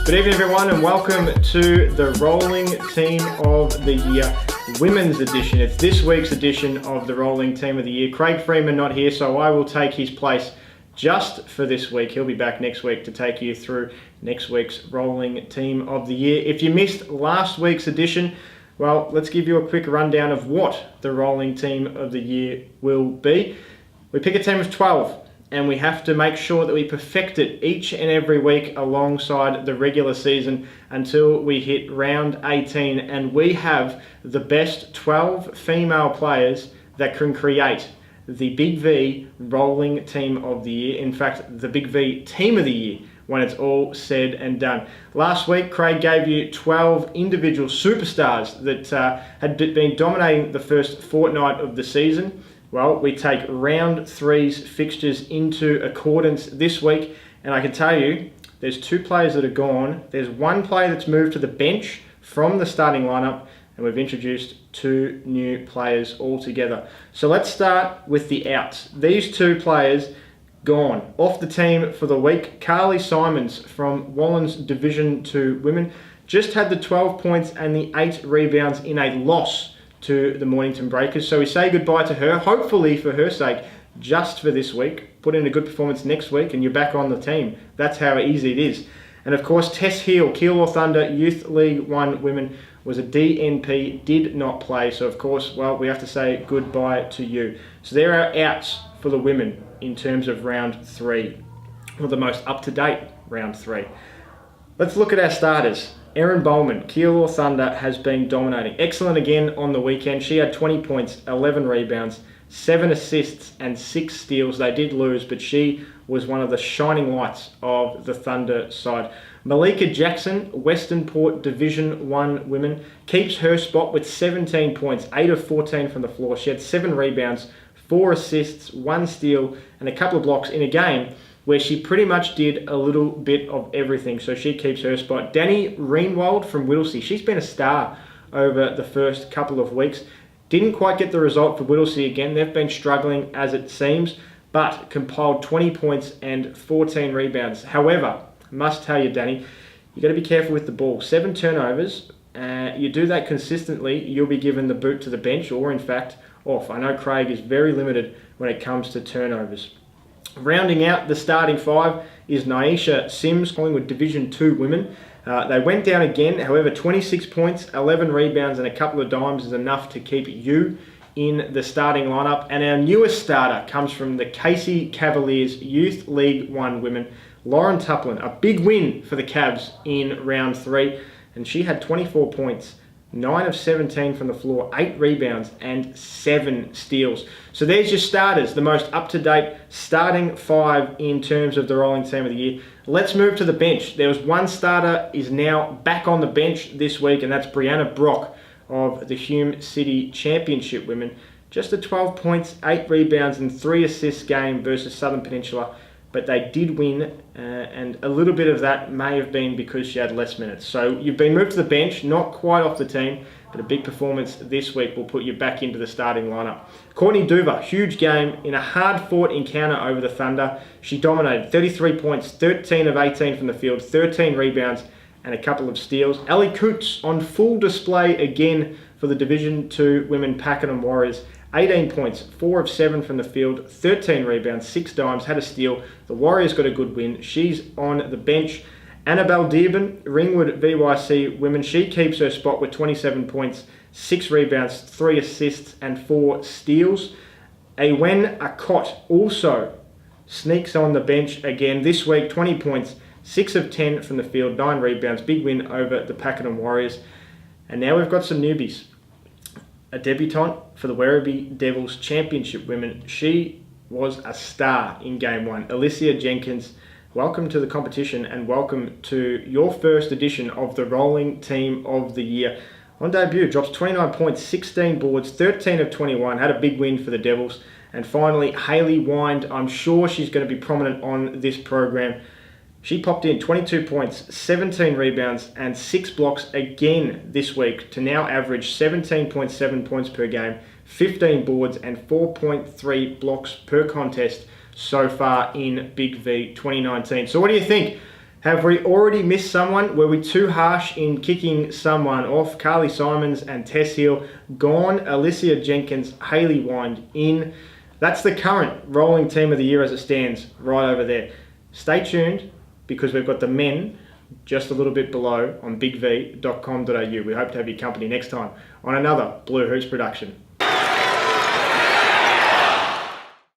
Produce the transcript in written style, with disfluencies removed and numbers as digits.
Good evening, everyone, and welcome to the Rolling Team of the Year Women's Edition. It's this week's edition of the Rolling Team of the Year. Craig Freeman not here, so I will take his place just for this week. He'll be back next week to take you through next week's Rolling Team of the Year. If you missed last week's edition, well, let's give you a quick rundown of what the Rolling Team of the Year will be. We pick a team of 12. And we have to make sure that we perfect it each and every week alongside the regular season until we hit round 18. And we have the best 12 female players that can create the Big V Rolling Team of the Year. In fact, the Big V Team of the Year when it's all said and done. Last week, Craig gave you 12 individual superstars that had been dominating the first fortnight of the season. Well, we take round three's fixtures into accordance this week, and I can tell you there's two players that are gone. There's one player that's moved to the bench from the starting lineup, and we've introduced two new players altogether. So let's start with the outs. These two players gone off the team for the week. Carly Simons from Wallens Division 2 Women just had the 12 points and the 8 rebounds in a loss to the Mornington Breakers. So we say goodbye to her, hopefully for her sake, just for this week. Put in a good performance next week and you're back on the team. That's how easy it is. And of course, Tess Hill, Keilor Thunder Youth League 1 Women, was a DNP, did not play. So of course, well, we have to say goodbye to you. So there are outs for the women in terms of round 3, or the most up-to-date round 3. Let's look at our starters. Erin Bowman, Keilor Thunder, has been dominating. Excellent again on the weekend. She had 20 points, 11 rebounds, 7 assists and 6 steals. They did lose, but she was one of the shining lights of the Thunder side. Malika Jackson, Western Port Division 1 Women, keeps her spot with 17 points, 8 of 14 from the floor. She had 7 rebounds, 4 assists, 1 steal, and a couple of blocks in a game where she pretty much did a little bit of everything. So she keeps her spot. Danny Reenwald from Whittlesea. She's been a star over the first couple of weeks. Didn't quite get the result for Whittlesea again. They've been struggling as it seems, but compiled 20 points and 14 rebounds. However, must tell you, Danny, you got to be careful with the ball. 7 turnovers. You do that consistently, you'll be given the boot to the bench, or in fact, off. I know Craig is very limited when it comes to turnovers. Rounding out the starting 5 is Nyesha Sims, Collingwood Division 2 Women. They went down again, however 26 points, 11 rebounds and a couple of dimes is enough to keep you in the starting lineup. And our newest starter comes from the Casey Cavaliers Youth League 1 Women, Lauren Tuplin. A big win for the Cavs in round 3, and she had 24 points, 9 of 17 from the floor, 8 rebounds and 7 steals. So there's your starters, the most up-to-date starting 5 in terms of the Rolling Team of the Year. Let's move to the bench. There was one starter is now back on the bench this week, and that's Brianna Brock of the Hume City Championship Women. Just a 12 points, 8 rebounds and 3 assists game versus Southern Peninsula. But they did win, and a little bit of that may have been because she had less minutes. So you've been moved to the bench, not quite off the team, but a big performance this week will put you back into the starting lineup. Courtney Duva, huge game in a hard-fought encounter over the Thunder. She dominated, 33 points, 13 of 18 from the field, 13 rebounds, and a couple of steals. Ali Coots on full display again for the Division 2 Women Pakenham Warriors. 18 points, 4 of 7 from the field, 13 rebounds, 6 dimes, had a steal. The Warriors got a good win. She's on the bench. Annabelle Dearborn, Ringwood VYC Women, she keeps her spot with 27 points, 6 rebounds, 3 assists and 4 steals. Awen Akot also sneaks on the bench again this week, 20 points, 6 of 10 from the field, 9 rebounds, big win over the Pakenham Warriors. And now we've got some newbies. A debutante for the Werribee Devils Championship Women. She was a star in Game 1. Alicia Jenkins, welcome to the competition and welcome to your first edition of the Rolling Team of the Year. On debut, drops 29 points, 16 boards, 13 of 21, had a big win for the Devils. And finally, Hayley Wind, I'm sure she's going to be prominent on this program. She popped in 22 points, 17 rebounds, and 6 blocks again this week to now average 17.7 points per game, 15 boards, and 4.3 blocks per contest so far in Big V 2019. So what do you think? Have we already missed someone? Were we too harsh in kicking someone off? Carly Simons and Tess Hill gone. Alicia Jenkins, Hayley Wind in. That's the current rolling team of the year as it stands right over there. Stay tuned because we've got the men just a little bit below on bigv.com.au. We hope to have your company next time on another Blue Hoops production.